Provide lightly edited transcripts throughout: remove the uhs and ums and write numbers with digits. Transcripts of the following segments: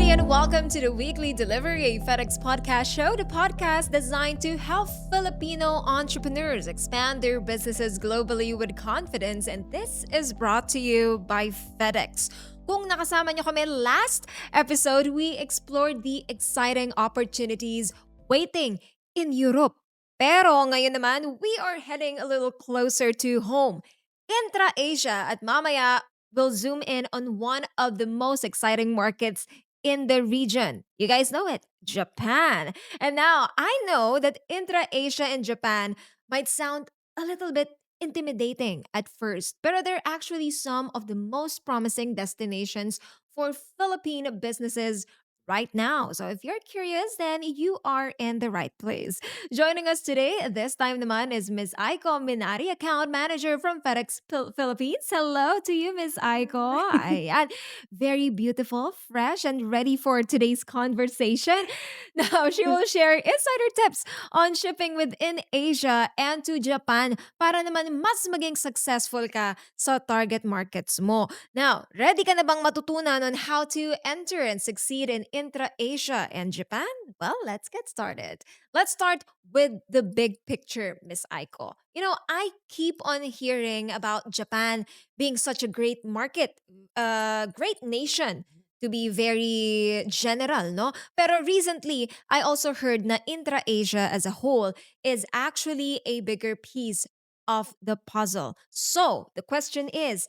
everybody, and welcome to the Weekly Delivery, a FedEx podcast show, the podcast designed to help Filipino entrepreneurs expand their businesses globally with confidence. And this is brought to you by FedEx. Kung nakasama nyo kami last episode, we explored the exciting opportunities waiting in Europe. Pero ngayon naman, we are heading a little closer to home. Intra-Asia at mamaya we'll zoom in on one of the most exciting markets in the region. You guys know it, Japan. And now I know that intra-Asia and Japan might sound a little bit intimidating at first, but they're actually some of the most promising destinations for Philippine businesses right now. So if you're curious, then you are in the right place. Joining us today, this time naman, is Ms. Aiko Minari, Account Manager from FedEx Philippines. Hello to you, Ms. Aiko. Ayan. Very beautiful, fresh, and ready for today's conversation. Now, she will share insider tips on shipping within Asia and to Japan para naman mas maging successful ka sa target markets mo. Now, ready ka na bang matutunan on how to enter and succeed in intra-Asia and Japan? Well, let's get started. Let's start with the big picture, Miss Aiko. I keep on hearing about Japan being such a great market, a great nation to be very general, no? Pero recently, I also heard na intra-Asia as a whole is actually a bigger piece of the puzzle. So, the question is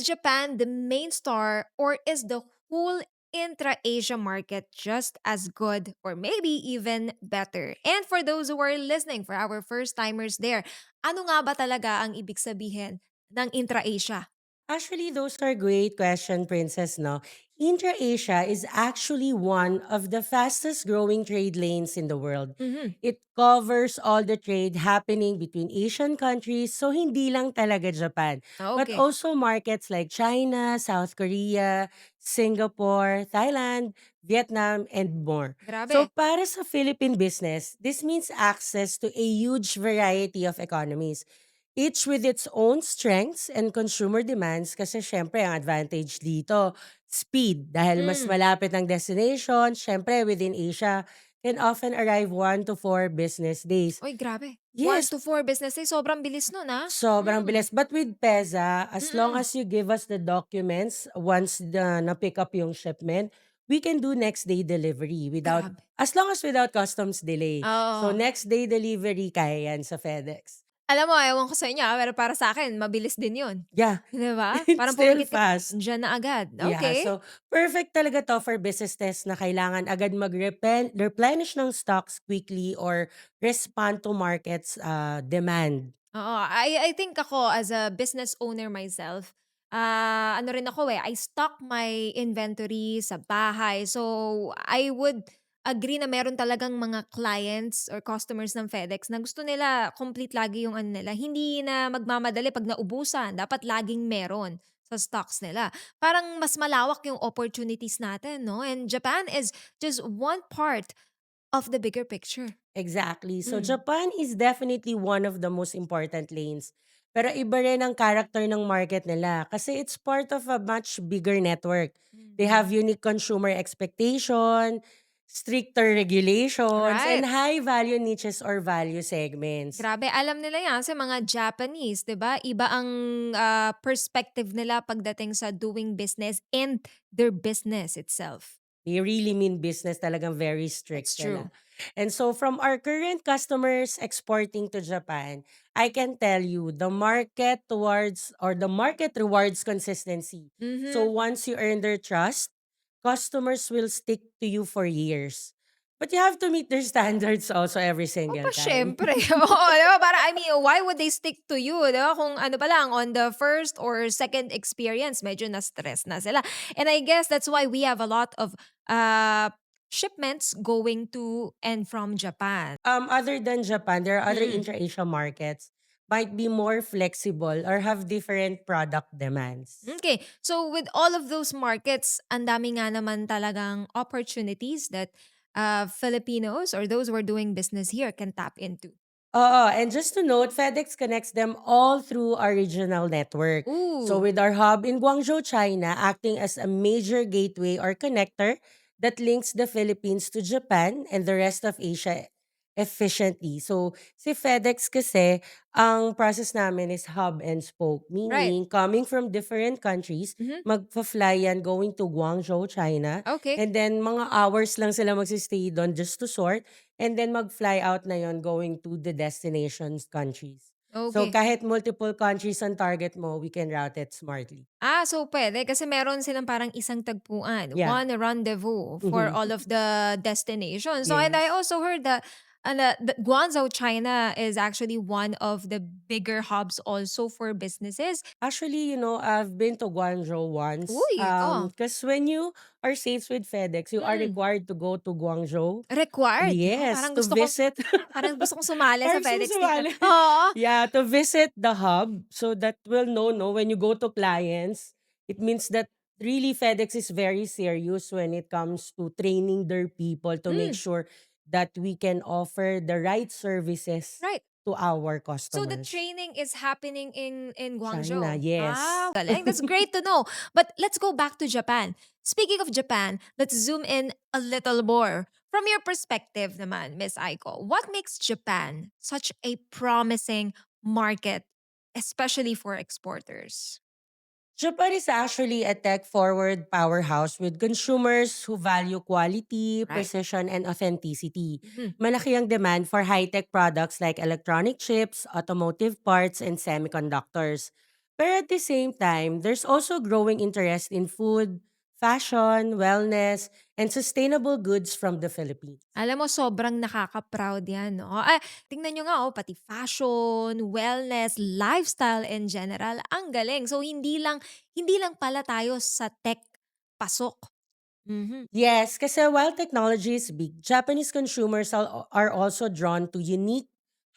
Japan the main star, or is the whole intra-Asia market just as good or maybe even better? And for those who are listening, for our first timers there, ano nga ba talaga ang ibig sabihin ng intra-Asia? Actually, those are great question, Princess. No, Intra-Asia is actually one of the fastest growing trade lanes in the world. Mhm. It covers all the trade happening between Asian countries, so hindi lang talaga Japan, but Okay. also markets like China, South Korea, Singapore, Thailand, Vietnam, and more. So Grabe. para sa Philippine business, this means access to a huge variety of economies, each with its own strengths and consumer demands, kasi syempre ang advantage dito, speed. Dahil mas Mm. malapit ang destination, syempre within Asia, can often arrive 1 to 4 business days. Oy, grabe. One Yes, to four business days, sobrang bilis nun, sobrang Mm. bilis. But with PEZA, as long Mm. as you give us the documents once na-pick up yung shipment, we can do next day delivery without, Grabe. as long as without customs delay. So Oo. next day delivery, kaya yan sa FedEx. Alam mo, ewan ko sa inyo, pero para sa akin mabilis din 'yun. Yeah, 'Di ba? it's Parang still pumikit-kit, fast. andiyan na agad. Yeah, Okay. so perfect talaga 'to for business test na kailangan agad replenish ng stocks quickly or respond to markets, demand. Oo, I think ako as a business owner myself, ano rin ako, I stock my inventory sa bahay. So, I would agree na meron talagang mga clients or customers ng FedEx na gusto nila complete lagi yung ano nila. Hindi na magmamadali 'pag naubusan, dapat laging meron sa stocks nila. Parang mas malawak yung opportunities natin, 'no? And Japan is just one part of the bigger picture. Exactly. So Mm. Japan is definitely one of the most important lanes. Pero iba rin ang character ng market nila kasi it's part of a much bigger network. They Mhm. have unique consumer expectation, stricter regulations, and Right. high value niches or value segments. Grabe, alam nila 'yan sa mga Japanese, 'di ba? Iba ang, perspective nila pagdating sa doing business and their business itself. They really mean business, talagang very That's strict true. sila. And so from our current customers exporting to Japan, I can tell you the market rewards consistency. So Mhm. once you earn their trust, customers will stick to you for years. But you have to meet their standards also every single Aba, time. siyempre. Oo, 'di ba? Para I mean, why would they stick to you, 'di ba? Kung ano pa lang, on the first or second experience, medyo na-stress na sila. And I guess that's why we have a lot of, shipments going to and from Japan. Other than Japan, there are other Mm. intra-Asia markets might be more flexible or have different product demands. Okay. So with all of those markets, ang dami nga naman talagang opportunities that Filipinos or those who are doing business here can tap into. Oo, and just to note, FedEx connects them all through our regional network. So Ooh, with our hub in Guangzhou, China, acting as a major gateway or connector that links the Philippines to Japan and the rest of Asia efficiently. So si FedEx kasi, ang process namin is hub and spoke, right. meaning coming from different countries, Mhm. magpa-fly yan going to Guangzhou, China, Okay. and then mga hours lang sila magsistay doon just to sort. And then mag-fly out na yon going to the destinations countries. So Okay. kahit multiple countries ang target mo, we can route it smartly. So puwede kasi meron silang parang isang tagpuan, Yeah. one rendezvous for Mhm. all of the destinations. So, and I Yes. also heard that that Guangzhou, China is actually one of the bigger hubs also for businesses. Actually, I've been to Guangzhou once. Uy, oh, Because when you are sales with FedEx, you are mm, required to go to Guangzhou. required. Oh, Yes, to visit. parang gusto kong sumali sa Parang gusto mo FedEx dito. sumali. Oo. Yeah, to visit the hub so that we'll know, no, when you go to clients, it means that really FedEx is very serious when it comes to training their people to make Hmm, sure that we can offer the right services right. to our So the customers. training is happening in China, Guangzhou. yes. Galing. That's great to know. But let's go back to Japan. Speaking of Japan, let's zoom in a little more. From your perspective naman, Miss Aiko, what makes Japan such a promising market, especially for exporters? Japan is actually a tech-forward powerhouse with consumers who value quality, Right. precision, and authenticity. Mhm. Malaki ang demand for high-tech products like electronic chips, automotive parts, and semiconductors. But at the same time, there's also growing interest in food, fashion, wellness, and sustainable goods from the Philippines. Alam mo sobrang nakaka-proud 'yan 'no. Tingnan niyo nga pati fashion, wellness, lifestyle in general, ang galing. So hindi lang pala tayo sa tech pasok. Mhm. Yes, kasi while technology is big, Japanese consumers are also drawn to unique,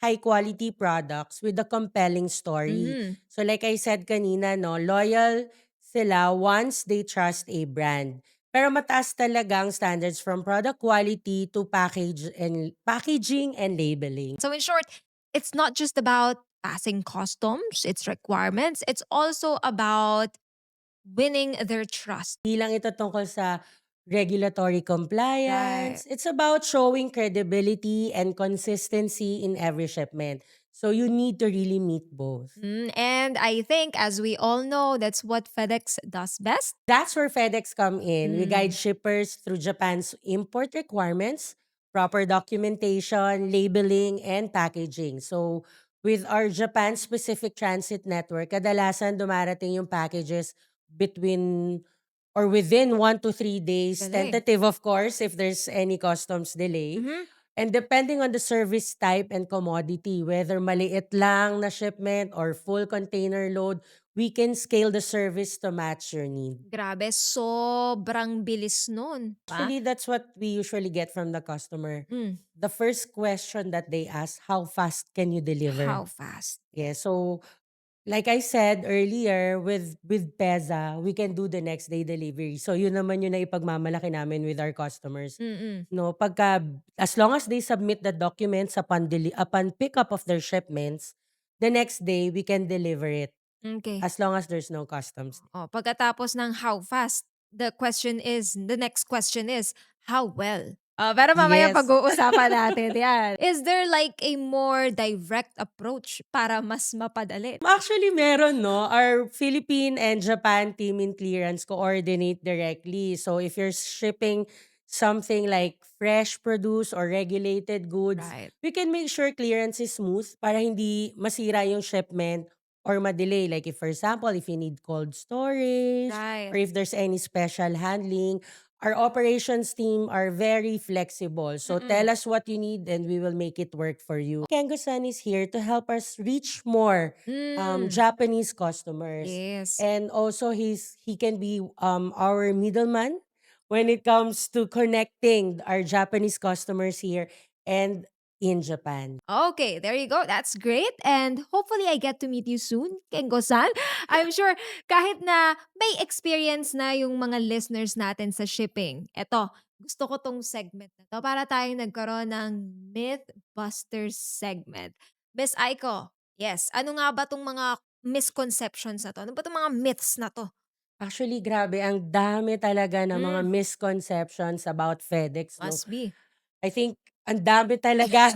high-quality products with a compelling story. Mhm. So like I said kanina, no, loyal sila once they trust a brand. Pero mataas talaga ang standards from product quality to packaging and labeling. So in short, it's not just about passing customs, its requirements, it's also about winning their trust. Di lang ito tungkol sa regulatory Right. compliance. It's about showing credibility and consistency in every shipment. So you need to really meet both. And I think as we all know, that's what FedEx does best. That's where FedEx come in. We guide Mm. shippers through Japan's import requirements, proper documentation, labeling, and packaging. So with our Japan-specific transit network, kadalasan dumarating yung packages between or within 1 to 3 days. Galing. Tentative, of course, if there's any customs delay. Mhm. And depending on the service type and commodity, whether maliit lang na shipment or full container load, we can scale the service to match your need. Grabe, sobrang bilis nun, Actually, that's what we usually get from the customer. Hmm, The first question that they ask, how fast can you deliver? how fast? Yeah, so like I said earlier, with Peza, we can do the next day delivery. So yun naman yung naipagmamalaki namin with our customers. Mm. No, as long as they submit the documents upon pickup of their shipments, the next day we can deliver it Okay. as long as there's no customs. Pagkatapos ng how fast, the next question is, how well? Pero mamaya Yes. pag-uusapan natin yan. Is there like a more direct approach para mas mapadali? Actually, meron, no? Our Philippine and Japan team in clearance coordinate directly. So if you're shipping something like fresh produce or regulated goods, Right. we can make sure clearance is smooth para hindi masira yung shipment or madelay. Like if, for example, if you need cold storage or Right. if there's any special handling, our operations team are very flexible. So Mm. tell us what you need and we will make it work for you. Kengo-san is here to help us reach more Mm. Japanese customers. Yes. And also he can be our middleman when it comes to connecting our Japanese customers here and in Japan. Okay, there you go. That's great. And hopefully I get to meet you soon, Kengo-san. I'm sure kahit na may experience na yung mga listeners natin sa shipping. Eto, gusto ko tong segment na to para tayong nagkaroon ng Mythbusters segment. Miss Aiko, yes, ano nga ba tong mga misconceptions na to? Ano ba tong mga myths na to? Actually, grabe, ang dami talaga ng mga Mm, misconceptions about FedEx, 'no? must be. I think ang dami talaga.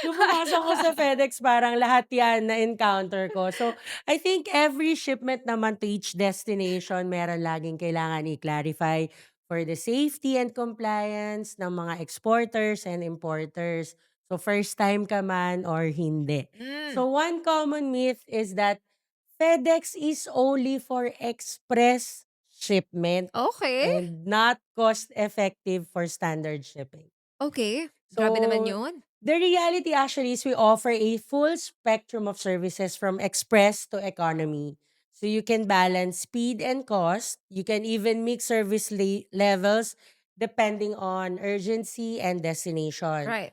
Nung pumasok ko sa FedEx, parang lahat 'yan na-encounter ko. So, I think every shipment naman to each destination, meron laging kailangan i-clarify for the safety and compliance ng mga exporters and importers. So, first time ka man or hindi. Mm, So, one common myth is that FedEx is only for express shipment okay. and not cost effective for standard shipping. Okay. Grabe naman So, yun. the reality actually is we offer a full spectrum of services from express to economy. So you can balance speed and cost. You can even mix service levels depending on urgency and destination. Right.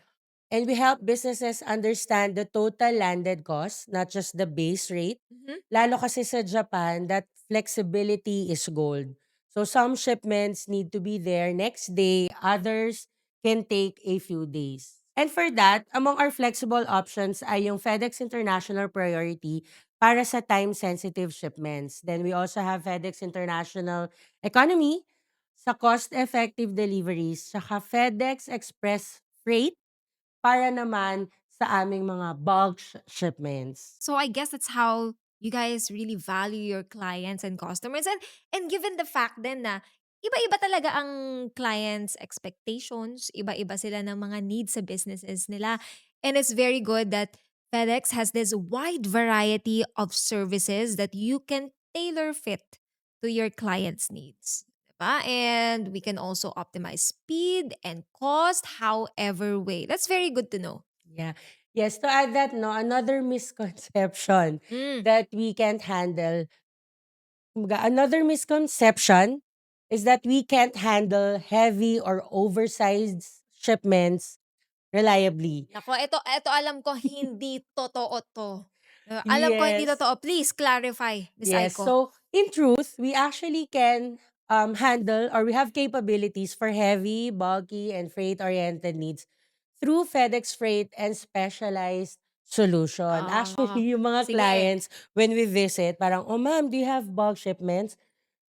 And we help businesses understand the total landed cost, not just the base rate. Mhm. Lalo kasi sa Japan, that flexibility is gold. So some shipments need to be there next day, others can take a few days. And for that, among our flexible options ay yung FedEx International Priority para sa time-sensitive shipments. Then we also have FedEx International Economy sa cost-effective deliveries, saka FedEx Express Freight para naman sa aming mga bulk shipments. So I guess that's how you guys really value your clients and customers. And given the fact then na iba-iba talaga ang clients' expectations, iba-iba sila ng mga needs sa businesses nila. And it's very good that FedEx has this wide variety of services that you can tailor fit to your clients' needs. Diba? And we can also optimize speed and cost however way. That's very good to know. Yeah. Yes, to add that, no, another misconception Mm. that we can't handle, kumbaga, another misconception is that we can't handle heavy or oversized shipments reliably. Naku, eto alam ko hindi totoo 'to. Alam ko hindi Yes. totoo. Please clarify, Miss Yes. Aiko. So, in truth, we actually can handle or we have capabilities for heavy, bulky, and freight-oriented needs through FedEx Freight and specialized solution. Ah, Actually, yung mga sige. clients, when we visit, parang, oh ma'am, do you have bulk shipments?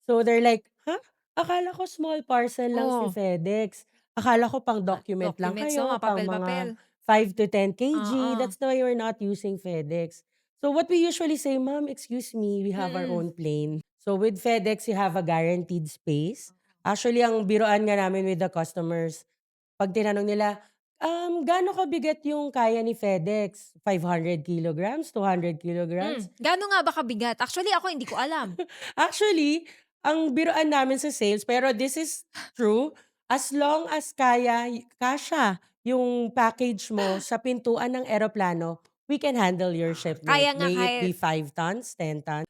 So they're like, huh? Akala ko small parcel lang si Oh, FedEx. Akala ko pang document lang documents lang, kayo, mga pang mga papel-papel. 5 to 10 kg. Oo. That's why we're not using FedEx. So what we usually say, ma'am, excuse me, we have our Mm. own plane. So with FedEx, you have a guaranteed space. Actually, ang biruan nga namin with the customers, pag tinanong nila, gaano kabigat yung kaya ni FedEx? 500 kilograms, 200 kilograms? Gaano nga ba kabigat? Actually ako hindi ko alam. Actually, ang biruan namin sa sales, pero this is true, as long as kasya yung package mo sa pintuan ng eroplano, we can handle your shipment. Kaya nga May it kahit be 5 tons, 10 tons.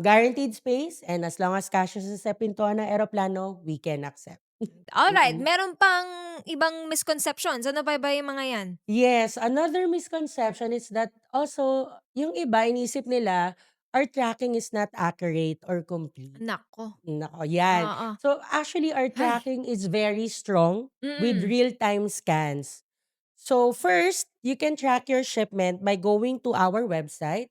Guaranteed space, and as long as kasya sa pintuan ng eroplano, we can accept. alright, Mm. meron pang ibang misconceptions. Ano pa ba yung mga yan? Yes, another misconception is that also, yung iba inisip nila, our tracking is not accurate or complete. Naku, Nako, yan. oo. So, actually, our Ay, tracking is very strong with mm. real-time scans. So, first, you can track your shipment by going to our website,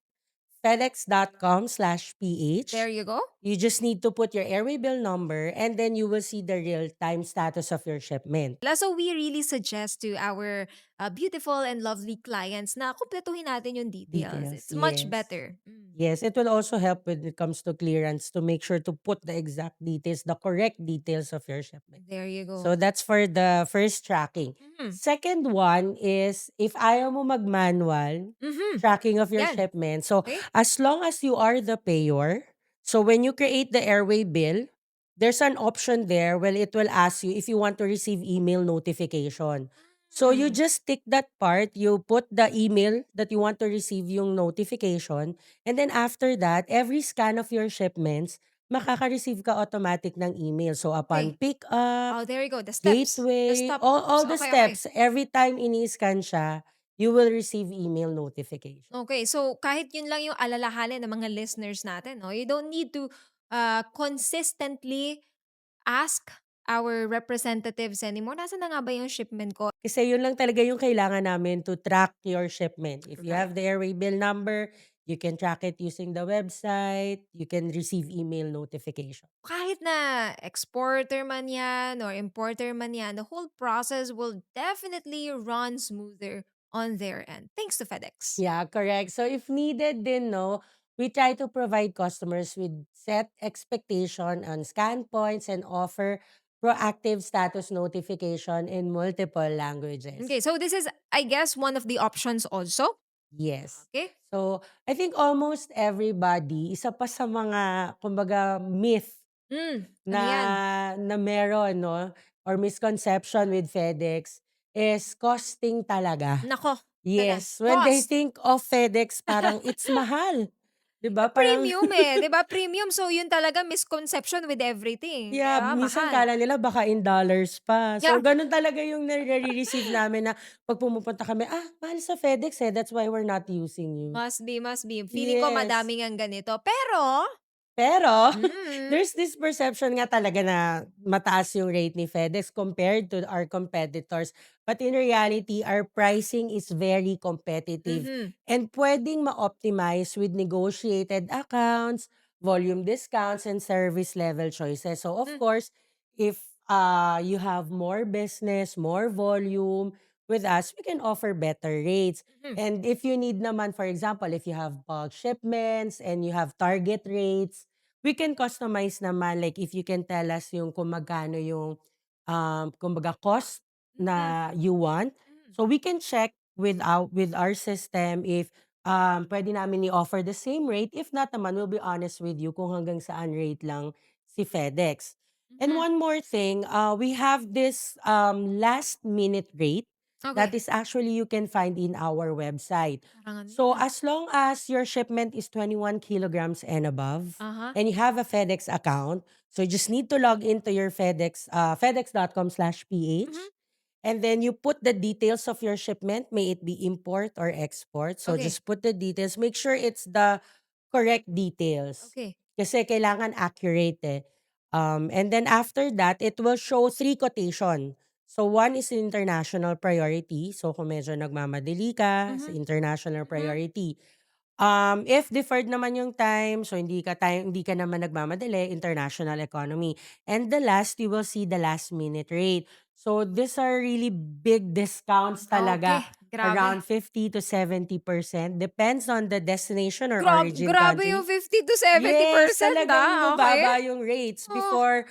fedex.com/ph. There you go. You just need to put your airway bill number and then you will see the real-time status of your shipment. So we really suggest to our beautiful and lovely clients na kumpletuhin natin yung details. Details, It's much yes. better. Mm. Yes, it will also help when it comes to clearance to make sure to put the exact details, the correct details of your shipment. There you go. So that's for the first tracking. Mhm. Second one is if ayaw mo mag-manual Mhm. tracking of your Yan. shipment. So Okay? as long as you are the payer, so when you create the airway bill, there's an option there where it will ask you if you want to receive email notification. So you Mm. just tick that part, you put the email that you want to receive yung notification, and then after that, every scan of your shipments makaka-receive ka automatic ng email. So, upon Okay. pick up, Oh, there you go, the steps. The gateway, steps. all the Okay, okay. steps, every time ini-scan siya, you will receive email notification. Okay, so kahit yun lang yung alalahanin ng mga listeners natin 'no, you don't need to, consistently ask our representatives anymore, "Nasaan na nga ba yung shipment ko?" Kasi yun lang talaga yung kailangan namin to track your shipment. If you Right. have the airway bill number, you can track it using the website, you can receive email notification. Kahit na exporter man yan or importer man yan, the whole process will definitely run smoother on their end, thanks to FedEx. Yeah, correct. So if needed din, no, we try to provide customers with set expectation on scan points and offer proactive status notification in multiple Okay, languages. so this is, I guess, one of the options also. Yes. Okay? So I think almost everybody, isa pa sa mga, kumbaga, myth Ano yan? na meron, no, or misconception with FedEx is costing talaga. Nako, teka, Yes, when they cost. think of FedEx parang it's mahal, 'di ba? Parang Premium eh, 'di ba? Premium, so yun talaga misconception with everything, 'di yeah, ba? minsan Mahal. akala nila baka in dollars pa. So Yeah, gano'n talaga yung nare-receive namin na 'pag pumupunta kami, mahal sa FedEx, eh, that's why we're not using you." must be, must be. Feeling ko Yes. madami ngang ganito. Pero Pero mm, there's this perception nga talaga na mataas yung rate ni FedEx compared to our competitors. But in reality, our pricing is very competitive mhm, and puwedeng ma-optimize with negotiated accounts, volume discounts, and service level choices. So of hmm, course, if, you have more business, more volume with us, we can offer better rates. mhm, And if you need naman, for example, if you have bulk shipments and you have target rates, we can customize naman, like if you can tell us yung kung magkano yung, kumbaga cost mhm, na you want. mhm. So we can check with our system if, puwede namin i-offer the same rate. If not naman, we'll be honest with you kung hanggang saan rate lang si FedEx. And Mhm. one more thing, we have this, last minute rate that Okay. is actually you can find in our website. Parang ano So yan, as long as your shipment is 21 kilograms and above, uh-huh. and you have a FedEx account, so you just need to log into your FedEx, fedex.com/ph, Mhm. and then you put the details of your shipment, may it be import or export. So Okay, just put the details, make sure it's the correct details. okay. Kasi kailangan accurate eh. And then after that, it will show 3 quotation. So one is international priority. So kung medyo nagmamadali ka, sa Mhm, international mhm. priority. If deferred naman yung time, so hindi ka naman nagmamadali, international economy. And the last, you will see the last minute rate. So these are really big discounts Okay, talaga, grabe. around 50 to 70%, depends on the destination or origin Grabe yung country. 50 to Yes, 70%, talagang okay. mababa yung rates. Oh, Before,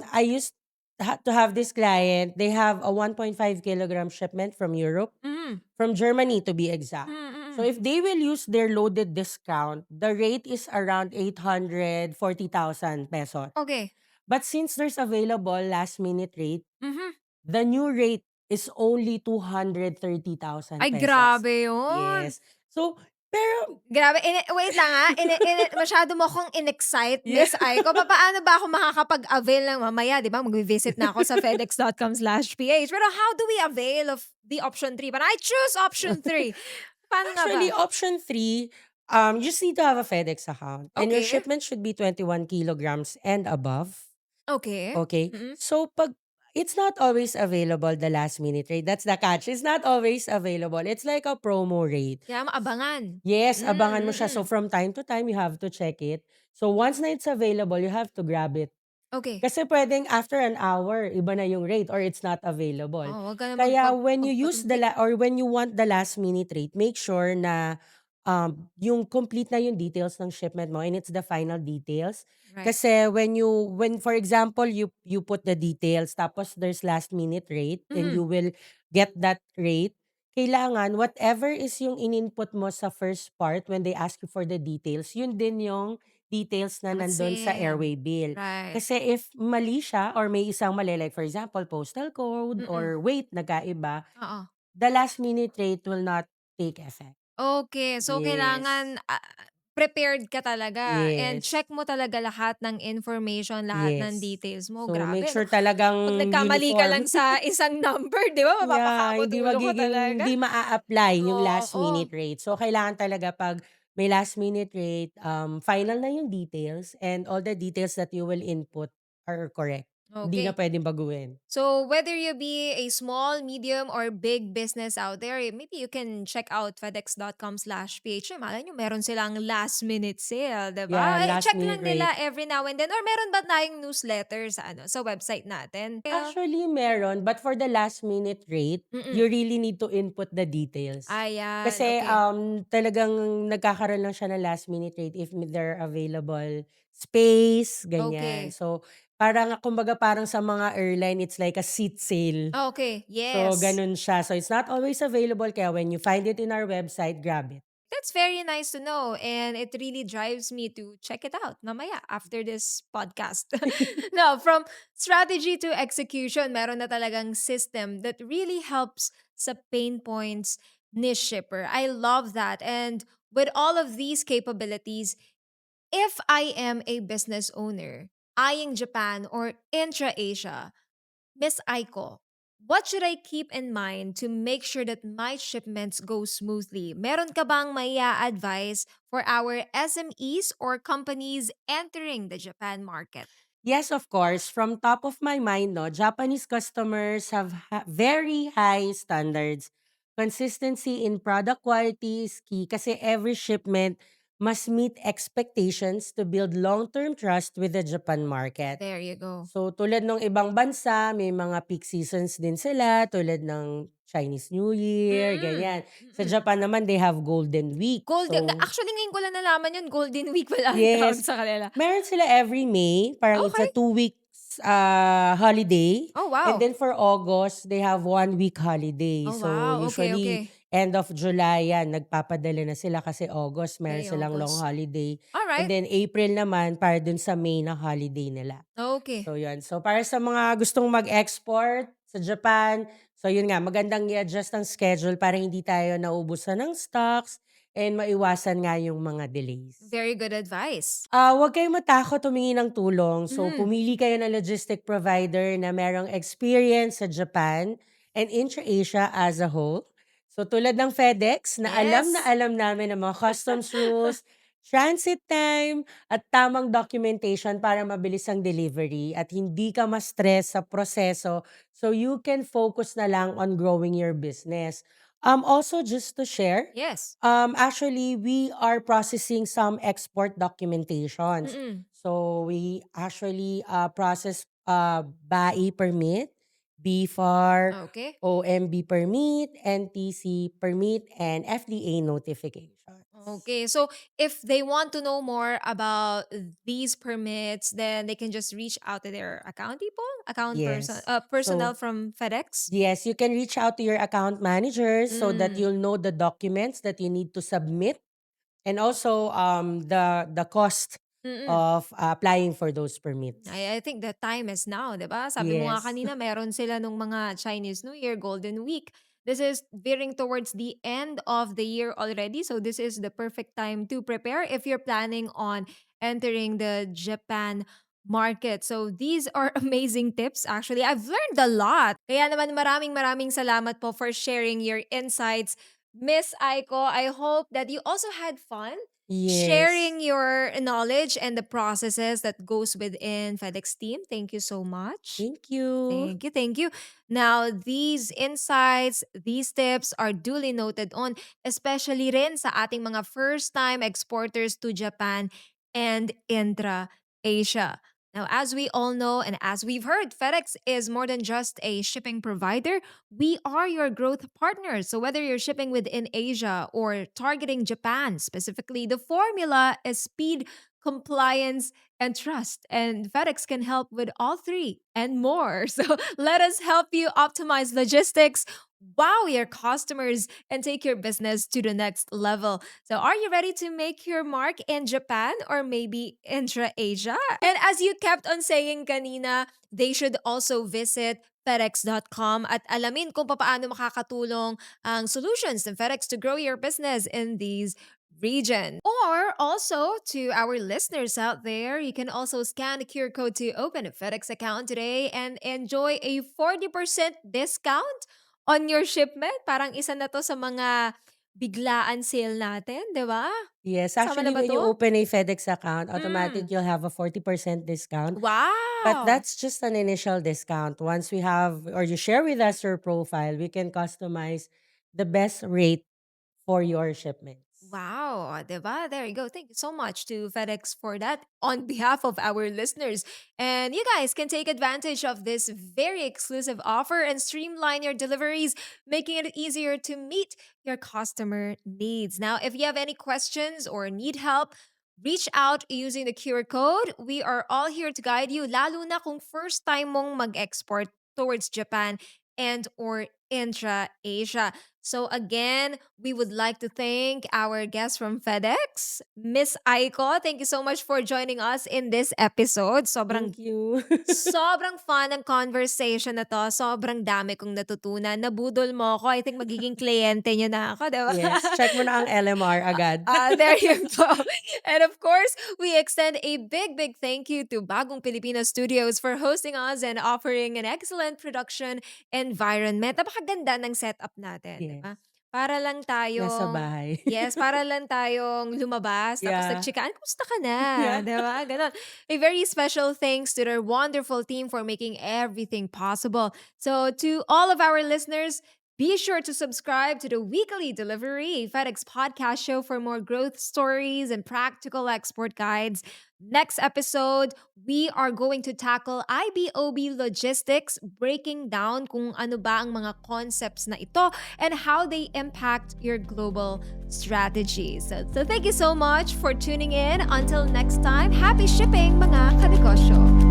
I used to have this client, they have a 1.5 kilogram shipment from Europe, mhm. from Germany to be exact. Mm, So mm. if they will use their loaded discount, the rate is around 840,000 pesos. Okay. But since there's available last minute rate, Mhm. the new rate is only 230,000 Ay pesos. grabe yun. Yes. So, pero Grabe, wait lang, masyado mo akong in-excite, yeah. Miss Aiko. Papaano ba ako makakapag-avail ng mamaya, 'di ba, magvi-visit na ako sa fedex.com/ph. Pero how do we avail of the option 3? But I choose option 3. Paano nga ba? Actually, option 3, you just need to have a FedEx account and your Okay, shipment should be 21 kilograms and above. okay. Okay? Mm. So, it's not always available, the last minute rate. That's the catch. It's not always available. It's like a promo rate. Kaya maabangan. Yes, abangan mo siya. Mm. So, from time to time, you have to check it. So, once na it's available, you have to grab it. Okay. Kasi puwedeng after an hour, iba na yung rate or it's not available. Oh, wag ka na Kaya when you use magpatumpik. or when you want the last minute rate, make sure na, yung complete na yung details ng shipment mo and it's the final details. Right. Kasi when for example, you put the details tapos there's last minute rate and Mhm. you will get that rate, kailangan whatever is yung in-input mo sa first part when they ask you for the details, yun din yung details na Dapat nandun sa same. airway bill. Right. Kasi if mali siya or may isang mali, like for example, postal code Mm. or weight nagkaiba, Oo. the last minute rate will not take effect. Okay, so Yes. kailangan, prepared ka talaga and Yes, check mo talaga lahat ng information, lahat ng yes. details mo. So, make Grabe 'no. sure 'Pag talagang nagkamali ka lang uniform. sa isang number, 'di ba, Yeah, mapapakabot hindi ulo ko magiging talaga. hindi maa-apply yung last Oo. minute rate. So, kailangan talaga 'pag may last minute rate, final na yung details and all the details that you will input are correct. Hindi na Okay. puwedeng baguhin. So whether you be a small, medium, or big business out there, maybe you can check out fedex.com/ph. Malay nyo, meron silang last minute sale, 'di Yeah, ba? last Check minute lang nila rate. every now and then. Or meron ba tayong newsletter sa sa website natin? Yeah. Actually, meron, but for the last minute rate, Mm. you really need to input the details. Ayan, Kasi, okay. talagang nagkakaroon lang siya ng last minute rate if there are available space, ganyan. Okay. So, parang kumbaga parang sa mga airline, it's like a seat sale. Okay, So, yes. ganun siya. So, it's not always available kaya when you find it in our website, grab it. That's very nice to know, and it really drives me to check it out mamaya after this podcast. Now, from strategy to execution, meron na talagang system that really helps sa pain points niche shipper. I love that. And with all of these capabilities, if I am a business owner eyeing Japan or intra-Asia, Miss Aiko, what should I keep in mind to make sure that my shipments go smoothly? Meron ka bang advice for our SMEs or companies entering the Japan market? Yes, of course. From top of my mind, no, Japanese customers have very high standards. Consistency in product quality is key kasi every shipment must meet expectations to build long-term trust with the Japan market. There you go. So tulad ng ibang bansa, may mga peak seasons din sila tulad ng Chinese New Year, Mm-mm. ganyan. Sa Mm-mm. Japan naman, they have Golden Week. So Actually, ngayon ko lang nalaman yun, Golden Week pala ang tawag yes. sa kanila. Meron sila every May, parang it's a Okay. 2 weeks, holiday. Oh, And wow. then for August, they have 1 week holiday. Oh, So wow. Okay, usually okay. end of July yan, nagpapadala na sila kasi August meron Okay, silang long August. holiday. All And right. then April naman para dun sa May na holiday nila. Okay. So yun. So para sa mga gustong mag-export sa Japan, so yun nga, magandang i-adjust ang schedule para hindi tayo naubusan ng stocks and maiwasan nga yung mga delays. Very good advice. Huwag kayong matakot humingi ng tulong. So, Mm. pumili kayo ng logistic provider na merong experience sa Japan and intra-Asia as a whole. So, tulad ng FedEx na Yes. alam namin ang mga customs rules, transit time, at tamang documentation para mabilis ang delivery at hindi ka ma-stress sa proseso so you can focus na lang on growing your business. Also, just to share, Yes. actually, we are processing some export documentations. Mm-mm. So we actually process BAI permit, BFAR, Okay. OMB permit, NTC permit, and FDA notifications. Okay, so if they want to know more about these permits, then they can just reach out to their account people, Yes. personnel So from FedEx. yes, you can reach out to your account managers so that Mm. you'll know the documents that you need to submit and also the cost Mm-mm. of applying for those permits. I think the time is now, 'di ba? Sabi mo nga Yes. kanina meron sila nung mga Chinese New Year, Golden Week. This is veering towards the end of the year already, so this is the perfect time to prepare if you're planning on entering the Japan market. So these are amazing tips actually. I've learned a lot. Kaya naman maraming maraming salamat po for sharing your insights. Miss Aiko, I hope that you also had fun Yes. sharing your knowledge and the processes that goes within FedEx team. Thank you so much. Thank you. Thank you. Thank you. Now, these insights, these tips are duly noted on, especially rin sa ating mga first-time exporters to Japan and intra-Asia. Now, as we all know and as we've heard, FedEx is more than just a shipping provider. We are your growth partners. So, whether you're shipping within Asia or targeting Japan specifically, the formula is speed, compliance, and trust. And FedEx can help with all three and more. So let us help you optimize logistics, wow your customers, and take your business to the next level. So are you ready to make your mark in Japan or maybe intra Asia? And as you kept on saying kanina, they should also visit fedex.com at alamin kung paano makakatulong ang solutions ng FedEx to grow your business in these region. Or also to our listeners out there, you can also scan the QR code to open a FedEx account today and enjoy a 40% discount on your shipment. Parang isa na to sa mga biglaan sale natin, di ba? Yes, Sama na actually, ba when you to? open a FedEx account, automatic Mm. you'll have a 40% discount. But Wow! that's just an initial discount. Once we have, or you share with us your profile, we can customize the best rate for your shipments. Wow, 'di ba? There you go. Thank you so much to FedEx for that on behalf of our listeners. And you guys can take advantage of this very exclusive offer and streamline your deliveries, making it easier to meet your customer needs. Now, if you have any questions or need help, reach out using the QR code. We are all here to guide you, lalo na kung first time mong mag-export towards Japan and or intra-Asia. So again, we would like to thank our guest from FedEx, Miss Aiko. Thank you so much for joining us in this episode. Thank you. Sobrang fun ng conversation na 'to. Sobrang dami kong natutunan. Nabudol mo ako. I think magiging kliyente niyo na ako, 'di ba? Yes, check mo na ang LMR agad. There you go. And of course, we extend a big, big thank you to Bagong Filipino Studios for hosting us and offering an excellent production environment. Napakaganda ng setup natin, 'di Yes, ba? Para lang nasa tayong bahay. yes, para lang tayong lumabas tapos Yeah, nagchikaan, "Kumusta ka na?" yeah. 'Di ba, gano'n. A very special thanks to their wonderful team for making everything possible. So to all of our listeners, be sure to subscribe to the Weekly Delivery, a FedEx podcast show for more growth stories and practical export guides. Next episode, we are going to tackle IBOB logistics, breaking down kung ano ba ang mga concepts na ito and how they impact your global strategies. So thank you so much for tuning in. Until next time, happy shipping mga kanegosyo!